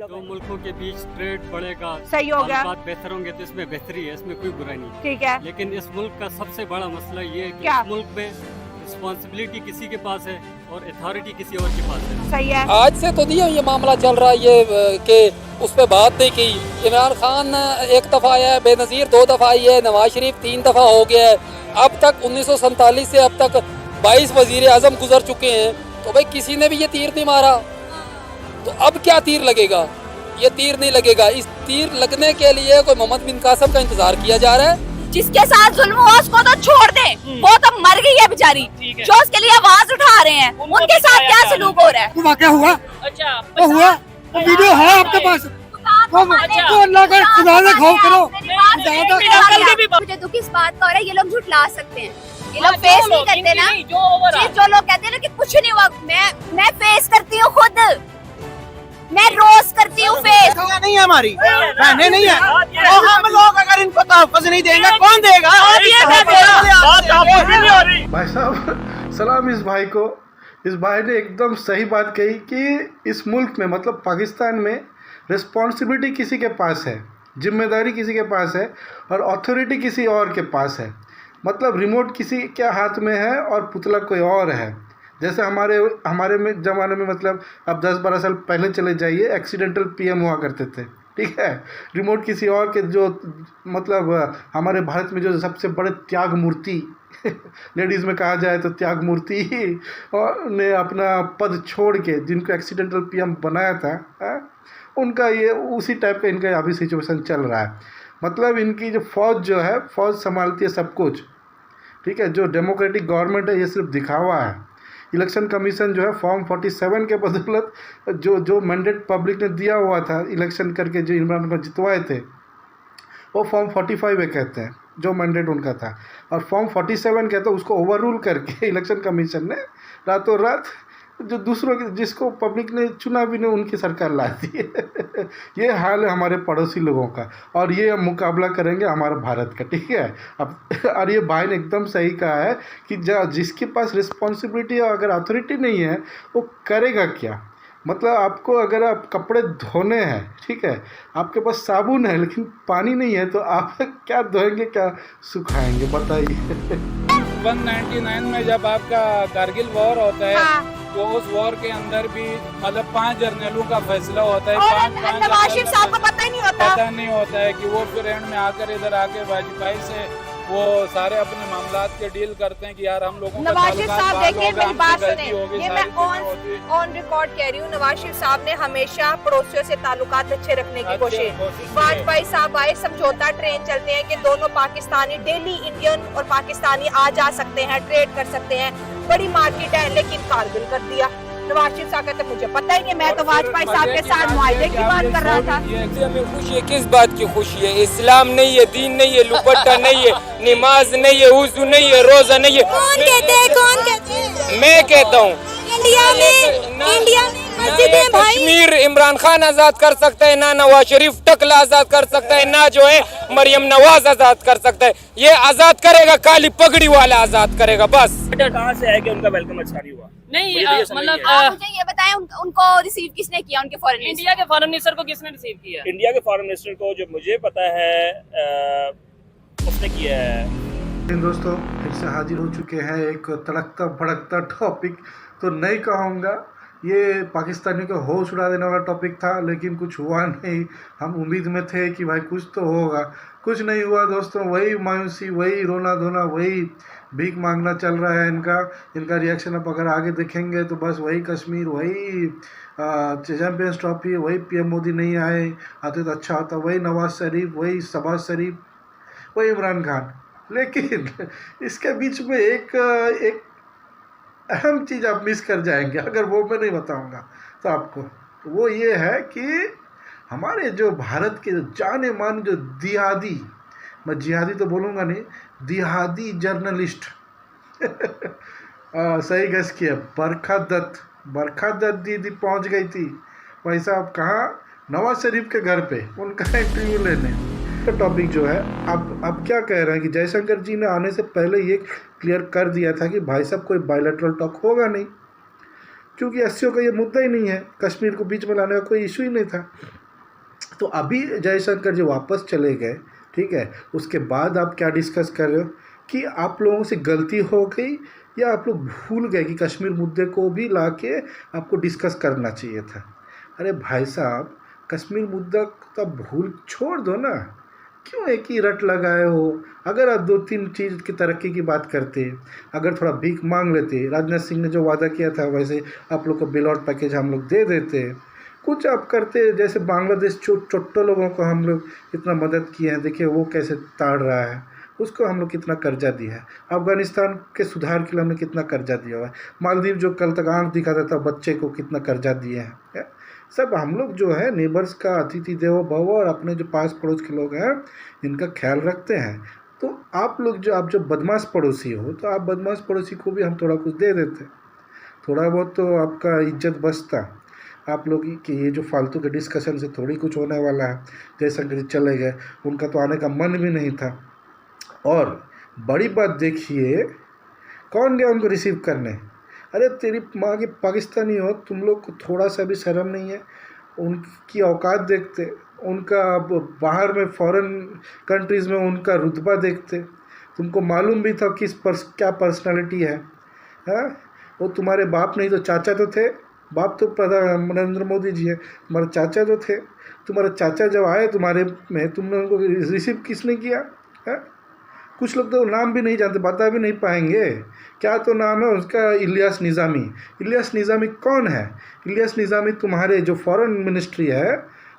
मतलब दो मुल्कों के बीच ट्रेड बढ़ेगा, सही हो गया, बात बेहतर होंगे तो इसमें बेहतरी है, इसमें कोई बुराई नहीं। ठीक है। लेकिन इस मुल्क का सबसे बड़ा मसला ये है कि क्या? इस मुल्क में रिस्पॉन्सिबिलिटी किसी के पास है और अथॉरिटी किसी और के पास है। सही है। आज से तो नहीं ये मामला चल रहा है ये कि उस पर बात नहीं की। इमरान खान एक दफ़ा आया है, बेनज़ीर 2 दफ़ा आई है, नवाज शरीफ 3 दफ़ा हो गया है। अब तक 1947 से अब तक 22 वज़ीर आज़म गुजर चुके हैं, तो भाई किसी ने भी ये तीर नहीं मारा, तो अब क्या तीर लगेगा? ये तीर नहीं लगेगा। इस तीर लगने के लिए कोई मोहम्मद बिन कासिम का इंतजार किया जा रहा है। जिसके साथ जुल्म हुआ उसको तो छोड़ दे, वो तो मर गई है बेचारी। जो उसके लिए आवाज उठा रहे हैं उनके साथ क्या सलूक हो रहा है? वो क्या हुआ? अच्छा वो हुआ? वो वीडियो है आपके पास? वो अल्लाह का खुदा से खौफ करो। मुझे दुख इस बात का हो रहा है, ये लोग झुठला सकते हैं, ये लोग फेस नहीं करते ना। जो लोग कहते हैं ना कि कुछ नहीं हुआ, मैं फेस करती हूँ खुद, मैं रोज करती हूँ फेस। नहीं है हमारी बहनें नहीं है, तो हम लोग अगर इनको तहफ़्फ़ुज़ नहीं देंगे कौन देगा? भाई साहब सलाम इस भाई को। इस भाई ने एकदम सही बात कही कि इस मुल्क में मतलब पाकिस्तान में रिस्पॉन्सिबिलिटी किसी के पास है, जिम्मेदारी किसी के पास है और अथॉरिटी किसी और के पास है। मतलब रिमोट किसी के हाथ में है और पुतला कोई और है। जैसे हमारे में ज़माने में मतलब अब 10-12 साल पहले चले जाइए, एक्सीडेंटल पीएम हुआ करते थे, ठीक है। रिमोट किसी और के, जो मतलब हमारे भारत में जो सबसे बड़े त्याग मूर्ति लेडीज़ में कहा जाए तो त्याग मूर्ति और ने अपना पद छोड़ के जिनको एक्सीडेंटल पीएम बनाया था, उनका ये उसी टाइप का इनका अभी सिचुएशन चल रहा है। मतलब इनकी जो फ़ौज जो है, फ़ौज संभालती है सब कुछ, ठीक है। जो डेमोक्रेटिक गवर्नमेंट है ये सिर्फ दिखावा है। इलेक्शन कमीशन जो है फॉर्म 47 के बदौलत जो मैंडेट पब्लिक ने दिया हुआ था इलेक्शन करके जो इमरान खान जितवाए थे, वो फॉर्म 45 कहते हैं जो मैंडेट उनका था, और फॉर्म 47 कहते हैं उसको ओवर रूल करके इलेक्शन कमीशन ने रातों रात जो दूसरों की, जिसको पब्लिक ने चुना भी नहीं, उनकी सरकार ला दी है। ये हाल है हमारे पड़ोसी लोगों का, और ये हम मुकाबला करेंगे हमारे भारत का, ठीक है। अब और ये भाई ने एकदम सही कहा है कि जिसके पास रिस्पॉन्सिबिलिटी और अगर अथॉरिटी नहीं है वो करेगा क्या? मतलब आपको अगर आप कपड़े धोने हैं, ठीक है, आपके पास साबुन है लेकिन पानी नहीं है, तो आप क्या धोएंगे, क्या सुखाएंगे, बताइए। 199 में जब आपका कारगिल वॉर होता है तो उस वॉर के अंदर भी मतलब 5 जर्नलों का फैसला होता है। नवाज शरीफ साहब को पता नहीं होता है कि वो फिर एंड में आकर इधर आके वाजपेयी से वो सारे अपने मामलात के डील करते हैं कि यार हम लोगों नवाज शरीफ साहब देखिए मेरी बात सुने, ये मैं ऑन रिकॉर्ड कह रही हूँ। नवाज शरीफ साहब ने हमेशा पड़ोसियों से ताल्लुकात अच्छे रखने की कोशिश। वाजपेयी साहब आए, समझौता ट्रेन चलते हैं कि दोनों पाकिस्तानी डेली इंडियन और पाकिस्तानी आ जा सकते हैं, ट्रेड कर सकते हैं, बड़ी मार्केट है, लेकिन कारगिल कर दिया। नवाज शरीफ साहब कहते मुझे पता ही नहीं, मैं तो वाजपेयी साहब के साथ मुआहदे की बात कर रहा था। हमें खुशी है, किस बात की खुशी है? इस्लाम नहीं है, दीन नहीं है, लुपट्टा नहीं है, नमाज नहीं है, वुज़ू नहीं है, रोजा नहीं है। कौन कहते हैं? मैं कहता हूँ इंडिया में मस्जिदें भाई। कश्मीर इमरान खान आजाद कर सकता है, ना नवाज शरीफ टकला आजाद कर सकता है, ना जो है मरियम नवाज आजाद कर सकता है। ये आजाद करेगा काली पगड़ी वाला आजाद करेगा। बस कहाँ से है कि उनका वेलकम अच्छा नहीं हुआ? नहीं मतलब मुझे ये बताएं उनको रिसीव किसने किया, उनके फॉरेन मिनिस्टर? इंडिया के फॉरेन मिनिस्टर को किसने रिसीव किया? इंडिया के फॉरेन मिनिस्टर को जो मुझे पता है उसने किया है। दोस्तों फिर से हाजिर हो चुके हैं एक तड़कता भड़कता टॉपिक, तो नहीं कहूँगा ये पाकिस्तानियों का होश उड़ा देने वाला टॉपिक था, लेकिन कुछ हुआ नहीं। हम उम्मीद में थे कि भाई कुछ तो होगा, कुछ नहीं हुआ दोस्तों। वही मायूसी, वही रोना धोना, वही भीख मांगना चल रहा है इनका रिएक्शन। अब अगर आगे देखेंगे तो बस वही कश्मीर, वही चैंपियंस ट्रॉफी, वही पीएम मोदी नहीं आते तो अच्छा होता, वही नवाज शरीफ, वही शहबाज शरीफ, वही इमरान खान। लेकिन इसके बीच में एक अहम चीज़ आप मिस कर जाएंगे अगर वो मैं नहीं बताऊंगा तो आपको। तो वो ये है कि हमारे जो भारत के जो जाने माने जो दिहादी, मैं जिहादी तो बोलूँगा नहीं, दिहादी जर्नलिस्ट सही गैस किया, बरखा दत्त दीदी पहुंच गई थी भाई साहब कहाँ, नवाज शरीफ के घर पे उनका इंटरव्यू लेने। टॉपिक जो है अब क्या कह रहे हैं कि जयशंकर जी ने आने से पहले ये क्लियर कर दिया था कि भाई साहब कोई बायलैटरल टॉक होगा नहीं। क्योंकि एससीओ का ये मुद्दा ही नहीं है, कश्मीर को बीच में लाने का कोई इशू ही नहीं था। तो अभी जयशंकर जी वापस चले गए, ठीक है, उसके बाद आप क्या डिस्कस कर रहे हो कि आप लोगों से गलती हो गई या आप लोग भूल गए कि कश्मीर मुद्दे को भी लाके आपको डिस्कस करना चाहिए था। अरे भाई साहब, कश्मीर मुद्दा तो भूल छोड़ दो ना, क्यों एक ही रट लगाए हो? अगर आप 2-3 चीज़ की तरक्की की बात करते, अगर थोड़ा भीख मांग लेते, राजनाथ सिंह ने जो वादा किया था वैसे आप लोग को बिल आउट पैकेज हम लोग दे देते, कुछ आप करते। जैसे बांग्लादेश छोटे लोगों को हम लोग इतना मदद किए हैं, देखिए वो कैसे ताड़ रहा है, उसको हम लोग कितना कर्जा दिया है। अफ़गानिस्तान के सुधार के लिए हमने कितना कर्जा दिया हुआ है। मालदीव जो कल तक आंख दिखाता था बच्चे को, कितना कर्जा दिए हैं। सब हम लोग जो है नेबर्स का अतिथि देवो भव और अपने जो पास पड़ोस के लोग हैं इनका ख्याल रखते हैं। तो आप लोग आप जो बदमाश पड़ोसी हो, तो आप बदमाश पड़ोसी को भी हम थोड़ा कुछ दे देते, थोड़ा बहुत तो आपका इज्जत बचता। आप लोग कि ये जो फालतू के डिस्कशन से थोड़ी कुछ होने वाला है। जयशंकर जी चले गए, उनका तो आने का मन भी नहीं था। और बड़ी बात देखिए, कौन गया उनको रिसीव करने? अरे तेरी माँ की पाकिस्तानी हो, तुम लोग को थोड़ा सा भी शर्म नहीं है? उनकी औकात देखते, उनका बाहर में फॉरेन कंट्रीज़ में उनका रुतबा देखते, तुमको मालूम भी था क्या पर्सनालिटी है। वो तुम्हारे बाप नहीं तो चाचा तो थे, बाप तो नरेंद्र मोदी जी है, तुम्हारे चाचा जो थे, तुम्हारे चाचा जब आए तुम्हारे में, तुमने उनको रिसीव किसने किया है? कुछ लोग तो नाम भी नहीं जानते, बता भी नहीं पाएंगे क्या तो नाम है उसका, इलियास निज़ामी। इलियास निज़ामी कौन है? इलियास निज़ामी तुम्हारे जो फॉरेन मिनिस्ट्री है,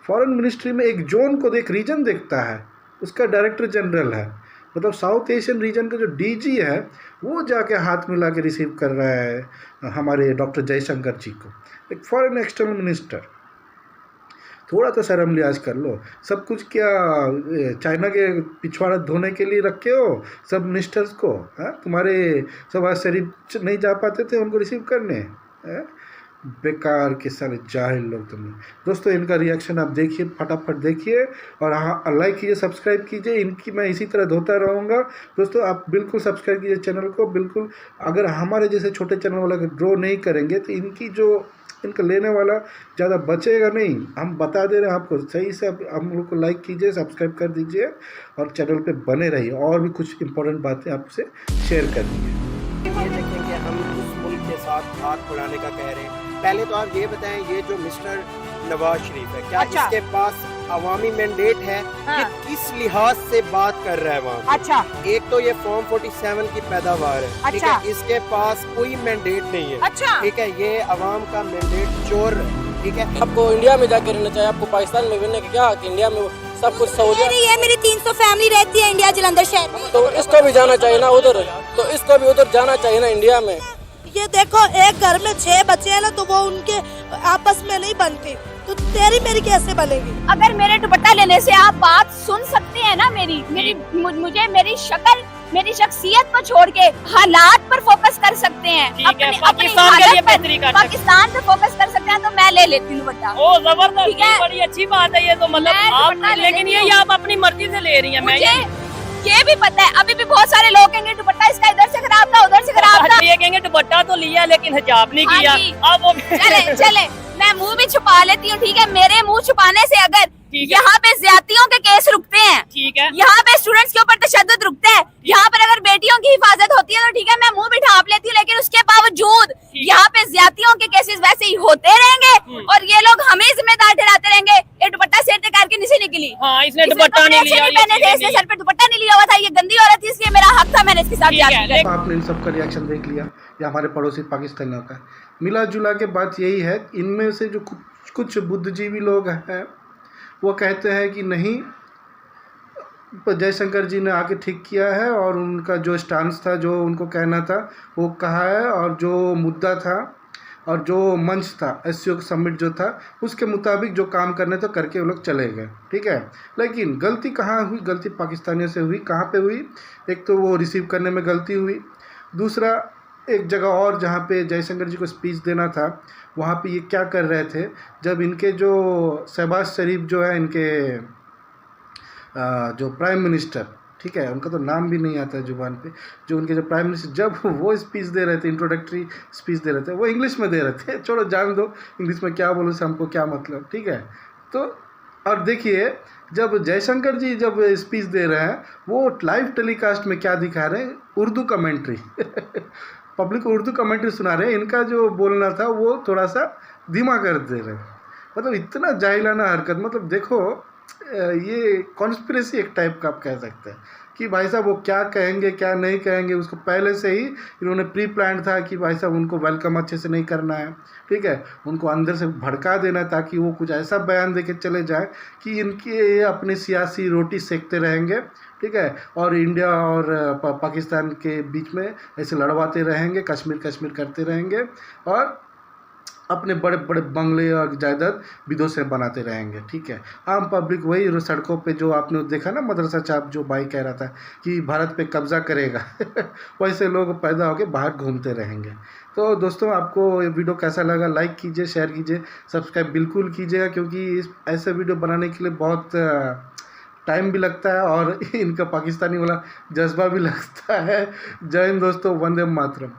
फॉरेन मिनिस्ट्री में एक जोन को रीजन देखता है, उसका डायरेक्टर जनरल है। मतलब साउथ एशियन रीजन का जो डीजी है वो जाके हाथ मिला के रिसीव कर रहा है हमारे डॉक्टर जयशंकर जी को, एक फॉरेन एक्सटर्नल मिनिस्टर। थोड़ा तो शर्म लिहाज कर लो। सब कुछ क्या चाइना के पिछवाड़ा धोने के लिए रखे हो सब मिनिस्टर्स को? तुम्हारे शहबाज शरीफ नहीं जा पाते थे उनको रिसीव करने? बेकार के सारे जाहिल लोग तुम। दोस्तों इनका रिएक्शन आप देखिए, फटाफट देखिए और हाँ लाइक कीजिए, सब्सक्राइब कीजिए। इनकी मैं इसी तरह धोता रहूँगा। दोस्तों आप बिल्कुल सब्सक्राइब कीजिए चैनल को, बिल्कुल। अगर हमारे जैसे छोटे चैनल वाला ग्रो नहीं करेंगे तो इनका लेने वाला ज़्यादा बचेगा नहीं। हम बता दे रहे हैं आपको, सही से हम लोग को लाइक कीजिए, सब्सक्राइब कर दीजिए और चैनल पे बने रहिए। और भी कुछ इंपॉर्टेंट बातें आपसे शेयर करेंगे। ये देखेंगे हम उस मुल्क के साथ हाथ बढ़ाने का कह रहे हैं। पहले तो आप ये बताएं, ये जो मिस्टर नवाज शरीफ है, क्या इसके पास अवामी मैंडेट है? ये किस लिहाज से बात कर रहा है वहाँ? अच्छा, एक तो ये फॉर्म 47 की पैदावार है, ठीक है, इसके पास कोई मैंडेट नहीं है, अच्छा, ठीक है, ये अवाम का मैंडेट चोर है, ठीक है। आपको इंडिया में जाकर रहना चाहिए, आपको पाकिस्तान में रहने का क्या? इंडिया में सब कुछ सहूलियत ये मेरी 300 फैमिली रहती है इंडिया जलंधर शहर में, तो इसको भी जाना चाहिए ना उधर, तो इसको भी उधर जाना चाहिए ना इंडिया में। ये देखो एक घर में 6 बच्चे हैं ना, तो वो उनके आपस में नहीं बनती, तो तेरी मेरी कैसे बनेगी? अगर मेरे दुपट्टा लेने से आप बात सुन सकते हैं ना, मुझे मेरी शक्ल, मेरी शख्सियत को छोड़ के हालात पर फोकस कर सकते हैं, अपनी पाकिस्तान के लिए बेहतरी कर पाकिस्तान पे फोकस कर सकते हैं, तो मैं ले लेती हूँ दुपट्टा। ओ जबरदस्त, बड़ी अच्छी बात है ये तो, मतलब आप, लेकिन ये आप अपनी मर्जी से ले रही हैं। मैं ये भी पता है, अभी भी बहुत सारे लोग कहेंगे दुपट्टा इसका इधर से खराब था, उधर से खराब था। ये कहेंगे दुपट्टा तो लिया लेकिन हिजाब नहीं किया। अब वो चले मैं मुंह भी छुपा लेती हूँ, ठीक है। मेरे मुंह छुपाने से अगर यहाँ पे ज्यादतियों के केस रुकते हैं, ठीक है, यहाँ पे स्टूडेंट्स के ऊपर तशद्दुद रुकते हैं, यहाँ पर अगर बेटियों की हिफाजत होती है तो ठीक है मैं मुंह भी ढांप लेती हूँ, लेकिन उसके बावजूद यहाँ पे ज्यादतियों के केसेस वैसे ही होते रहेंगे और ये लोग हमें जिम्मेदार ठहराते रहेंगे। ये दुपट्टा सिर पे करके नीचे निकली, इसने दुपट्टा नहीं लिया, इसने सर पे दुपट्टा नहीं लिया हुआ था, ये गंदी औरत थी, इसलिए मेरा हक था, मैंने इसके साथ। आपने इन सबका रिएक्शन देख लिया, या हमारे पड़ोसी पाकिस्तानियों का मिला जुला के बात यही है। इनमें से जो कुछ बुद्धिजीवी लोग हैं वो कहते हैं कि नहीं, जयशंकर जी ने आके ठीक किया है और उनका जो स्टांस था, जो उनको कहना था वो कहा है, और जो मुद्दा था और जो मंच था एससीओ समिट जो था उसके मुताबिक जो काम करने तो करके वो लोग चले गए, ठीक है। लेकिन गलती कहाँ हुई? गलती पाकिस्तानियों से हुई। कहाँ पे हुई? एक तो वो रिसीव करने में गलती हुई, दूसरा एक जगह और जहाँ पे जयशंकर जी को स्पीच देना था वहाँ पे ये क्या कर रहे थे, जब इनके जो शहबाज शरीफ जो है, इनके जो प्राइम मिनिस्टर, ठीक है, उनका तो नाम भी नहीं आता है जुबान पे। जो उनके जो प्राइम मिनिस्टर जब वो स्पीच दे रहे थे, इंट्रोडक्टरी स्पीच दे रहे थे, वो इंग्लिश में दे रहे थे। छोड़ो, जान दो इंग्लिश में क्या बोलो से हमको क्या मतलब, ठीक है। तो और देखिए, जब जयशंकर जी जब स्पीच दे रहे हैं, वो लाइव टेलीकास्ट में क्या दिखा रहे हैं, उर्दू कमेंट्री पब्लिक को उर्दू कमेंट्री सुना रहे हैं। इनका जो बोलना था वो थोड़ा सा धीमा कर दे रहे हैं। मतलब इतना जाहिलाना हरकत, मतलब देखो ये कॉन्स्पिरेसी एक टाइप का आप कह सकते हैं कि भाई साहब वो क्या कहेंगे क्या नहीं कहेंगे, उसको पहले से ही इन्होंने प्री प्लान था कि भाई साहब उनको वेलकम अच्छे से नहीं करना है, ठीक है, उनको अंदर से भड़का देना है ताकि वो कुछ ऐसा बयान दे के चले जाए कि इनके अपनी सियासी रोटी सेकते रहेंगे, ठीक है, और इंडिया और पाकिस्तान के बीच में ऐसे लड़वाते रहेंगे, कश्मीर करते रहेंगे और अपने बड़े बड़े बंगले और जायदाद विदेशों बनाते रहेंगे, ठीक है। आम पब्लिक वही सड़कों पे जो आपने देखा ना, मदरसा छाप जो भाई कह रहा था कि भारत पे कब्जा करेगा वैसे लोग पैदा होके बाहर घूमते रहेंगे। तो दोस्तों, आपको ये वीडियो कैसा लगा, लाइक कीजिए, शेयर कीजिए, सब्सक्राइब बिल्कुल कीजिएगा, क्योंकि इस ऐसे वीडियो बनाने के लिए बहुत टाइम भी लगता है और इनका पाकिस्तानी वाला जज्बा भी लगता है। जय हिंद दोस्तों, वंदे मातरम।